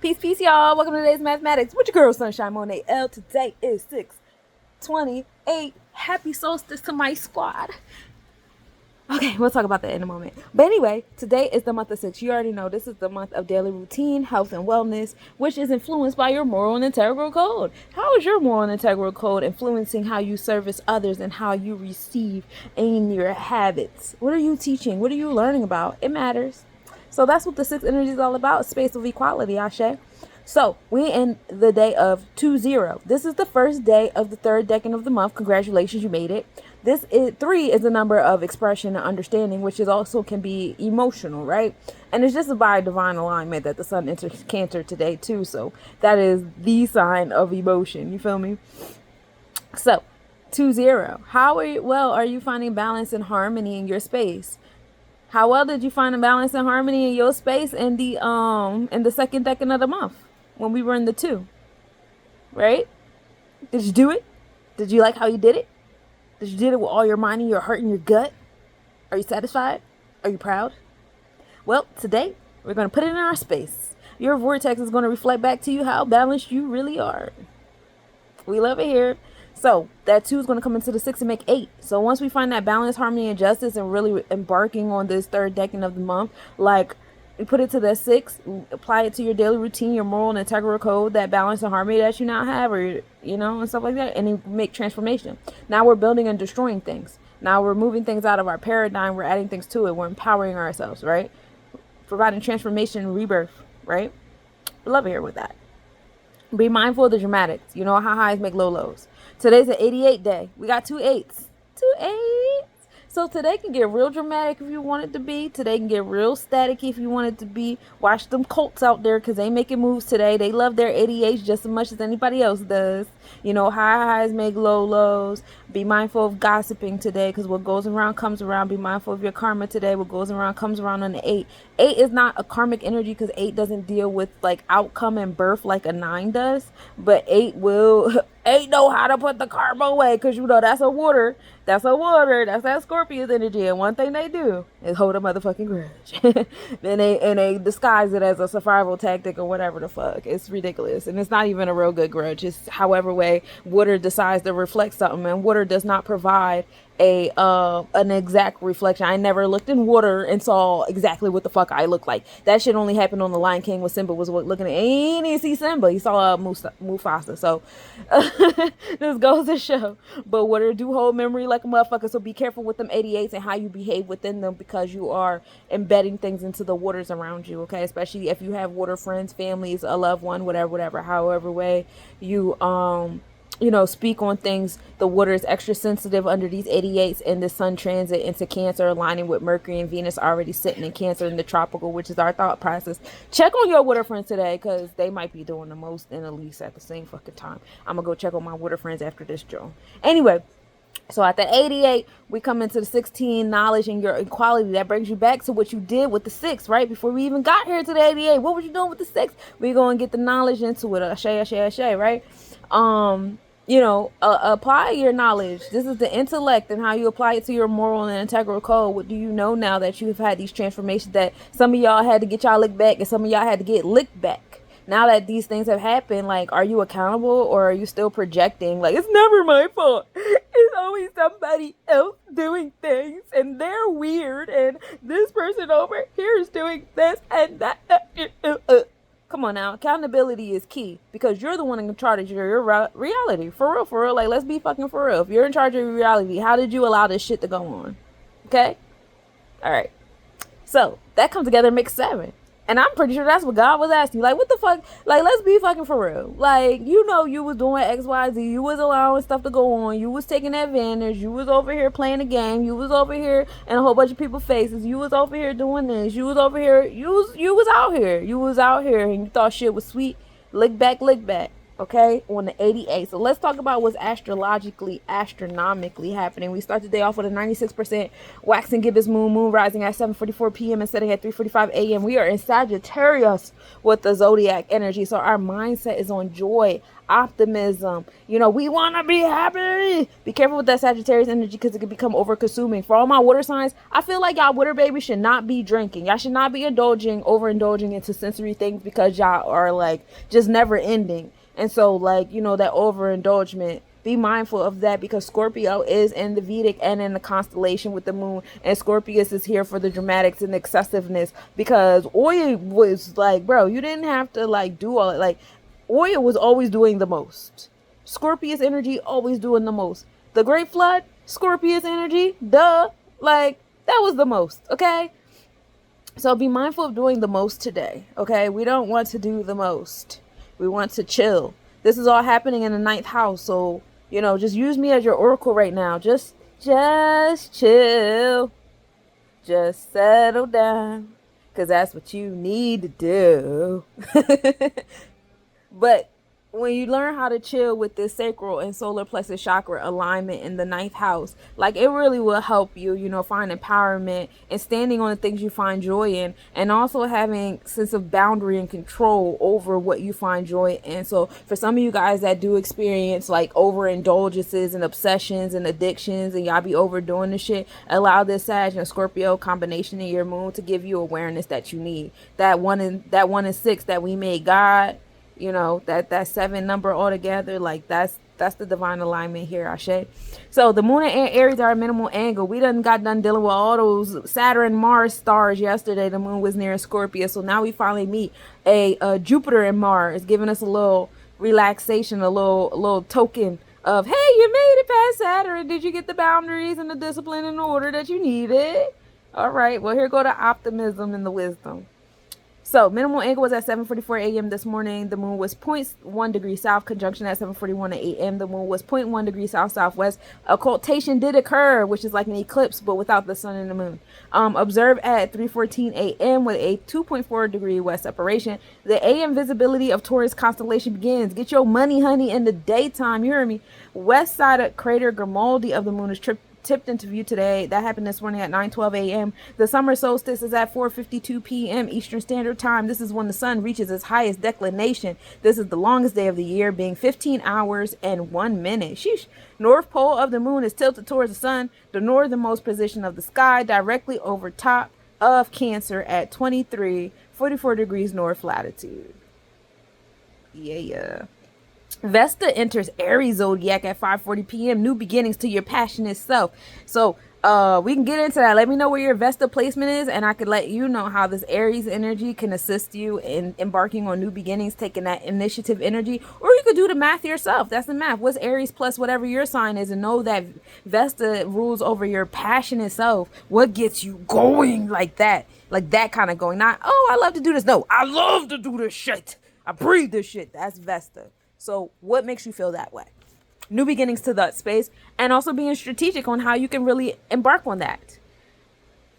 Peace, peace, y'all. Welcome to today's Mathematics with your girl, Sunshine Monet L. Today is 6/28. Happy solstice to my squad. Okay, we'll talk about that in a moment. But anyway, today is the month of 6. You already know this is the month of daily routine, health, and wellness, which is influenced by your moral and integral code. How is your moral and integral code influencing how you service others and how you receive in your habits? What are you teaching? What are you learning about? It matters. So that's what the 6 energy is all about, space of equality, Ashe. So we in the day of 2-0. This is the first day of the third decan of the month. Congratulations, you made it. This is 3 is a number of expression and understanding, which is also can be emotional, right? And it's just by divine alignment that the sun enters Cancer today too. So that is the sign of emotion. You feel me? So 2-0. How are you finding balance and harmony in your space? How well did you find a balance and harmony in your space in the second decan of the month when we were in the 2? Right? Did you do it? Did you like how you did it? Did you did it with all your mind and your heart and your gut? Are you satisfied? Are you proud? Well, today we're going to put it in our space. Your vortex is going to reflect back to you how balanced you really are. We love it here. So that 2 is going to come into the 6 and make 8. So once we find that balance, harmony, and justice and really embarking on this third decan of the month, like we put it to the 6, apply it to your daily routine, your moral and integral code, that balance and harmony that you now have, or, and stuff like that, and then make transformation. Now we're building and destroying things. Now we're moving things out of our paradigm. We're adding things to it. We're empowering ourselves, right? Providing transformation and rebirth, right? We love it here with that. Be mindful of the dramatics. You know how highs make low lows. Today's an 88 day. We got 2 8s. 2 8s. So today can get real dramatic if you want it to be. Today can get real static if you want it to be. Watch them colts out there because they making moves today. They love their 88s just as much as anybody else does. High highs make low lows. Be mindful of gossiping today because what goes around comes around. Be mindful of your karma today. What goes around comes around on the 8. 8 is not a karmic energy because 8 doesn't deal with like outcome and birth like a 9 does. But 8 will... 8 know how to put the karma away because that's a water. That's that Scorpius energy. And one thing they do is hold a motherfucking grudge. and they disguise it as a survival tactic or whatever the fuck. It's ridiculous. And it's not even a real good grudge. It's however way water decides to reflect something. And water does not provide an exact reflection. I never looked in water and saw exactly what the fuck I look like. That shit only happened on the Lion King when Simba was looking at. He didn't see Simba. He saw Mufasa. So this goes to show. But water do hold memory like a motherfucker. So be careful with them 88s and how you behave within them because you are embedding things into the waters around you. Okay, especially if you have water friends, families, a loved one, whatever. However way you speak on things. The water is extra sensitive under these 88s and the sun transit into Cancer, aligning with Mercury and Venus already sitting in Cancer in the tropical, which is our thought process. Check on your water friends today because they might be doing the most and the least at the same fucking time. I'm going to go check on my water friends after this, Joe. Anyway, so at the 88, we come into the 16, knowledge and your equality. That brings you back to what you did with the 6, right? Before we even got here to the 88, what were you doing with the 6? We're going to get the knowledge into it. Ashe, right? Apply your knowledge. This is the intellect and how you apply it to your moral and integral code. What do you know now that you've had these transformations that some of y'all had to get y'all licked back and some of y'all had to get licked back? Now that these things have happened, like, are you accountable or are you still projecting? Like, it's never my fault. It's always somebody else doing things and they're weird and this person over here is doing this and that. Come on now. Accountability is key because you're the one in charge of your reality. For real. Like, let's be fucking for real. If you're in charge of your reality, how did you allow this shit to go on? Okay? All right. So that comes together and makes 7. And I'm pretty sure that's what God was asking. Like, what the fuck? Like, let's be fucking for real. Like, you was doing X, Y, Z. You was allowing stuff to go on. You was taking advantage. You was over here playing a game. You was over here in a whole bunch of people's faces. You was over here doing this. You was over here. You was out here. You was out here and you thought shit was sweet. Lick back. okay, on the 88. So let's talk about what's astronomically happening. We start the day off with a 96% waxing gibbous moon rising at 7:44 p.m. and setting at 3:45 a.m. We are in Sagittarius with the zodiac energy. So our mindset is on joy, optimism. We want to be happy. Be careful with that Sagittarius energy because it can become over consuming. For all my water signs, I feel like y'all water babies should not be drinking. Y'all should not be overindulging into sensory things because y'all are like just never ending. And so, that overindulgence, be mindful of that because Scorpio is in the Vedic and in the constellation with the moon. And Scorpius is here for the dramatics and excessiveness because Oya was like, bro, you didn't have to do all it. Like, Oya was always doing the most. Scorpius energy always doing the most. The Great Flood, Scorpius energy, duh. That was the most, okay? So be mindful of doing the most today, okay? We don't want to do the most. We want to chill. This is all happening in the 9th house. So, just use me as your oracle right now. Just chill. Just settle down. Because that's what you need to do. But when you learn how to chill with this sacral and solar plexus chakra alignment in the 9th house, it really will help you, find empowerment and standing on the things you find joy in, and also having sense of boundary and control over what you find joy in. So for some of you guys that do experience overindulgences and obsessions and addictions, and y'all be overdoing the shit, allow this Sag and Scorpio combination in your moon to give you awareness that you need. That one in 6 that we made God. That 7 number altogether, that's the divine alignment here, Ashe. So the moon and Aries are a minimal angle. We got done dealing with all those Saturn Mars stars yesterday. The moon was near Scorpio, so now we finally meet a Jupiter and Mars, giving us a little relaxation, a little token of, hey, you made it past Saturn. Did you get the boundaries and the discipline and the order that you needed? All right, well, here go the optimism and the wisdom. So minimal angle was at 7:44 a.m. this morning. The moon was 0.1 degrees south, conjunction at 7:41 a.m. The moon was 0.1 degrees south southwest. Occultation did occur, which is like an eclipse, but without the sun and the moon. Observed at 3:14 a.m. with a 2.4 degree west separation. The AM visibility of Taurus constellation begins. Get your money, honey, in the daytime. You hear me? West side of crater Grimaldi of the moon is tipped into view today. That happened this morning at 9:12 a.m. The summer solstice is at 4:52 p.m. Eastern Standard Time. This is when the sun reaches its highest declination. This is the longest day of the year, being 15 hours and 1 minute. Sheesh. North pole of the moon is tilted towards the sun, the northernmost position of the sky, directly over top of Cancer at 23:44 degrees north latitude. Yeah. Vesta enters Aries zodiac at 5:40 p.m. New beginnings to your passionate self. So we can get into that. Let me know where your Vesta placement is, and I could let you know how this Aries energy can assist you in embarking on new beginnings, taking that initiative energy. Or you could do the math yourself. That's the math. What's Aries plus whatever your sign is, and know that Vesta rules over your passionate self. What gets you going like that kind of going. Not, oh, I love to do this. No, I love to do this shit. I breathe this shit. That's Vesta. So what makes you feel that way? New beginnings to that space, and also being strategic on how you can really embark on that.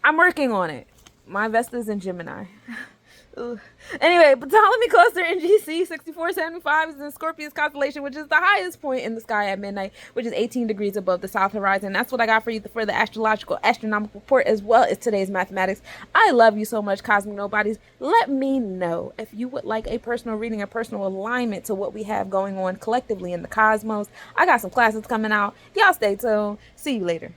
I'm working on it. My Vesta's in Gemini. Anyway, Ptolemy cluster in GC 6475 is in Scorpius constellation, which is the highest point in the sky at midnight, which is 18 degrees above the south horizon. That's what I got for you for the astronomical report, as well as today's mathematics. I love you so much, Cosmic Nobodies. Let me know if you would like a personal reading, a personal alignment to what we have going on collectively in the cosmos. I got some classes coming out. Y'all stay tuned. See you later.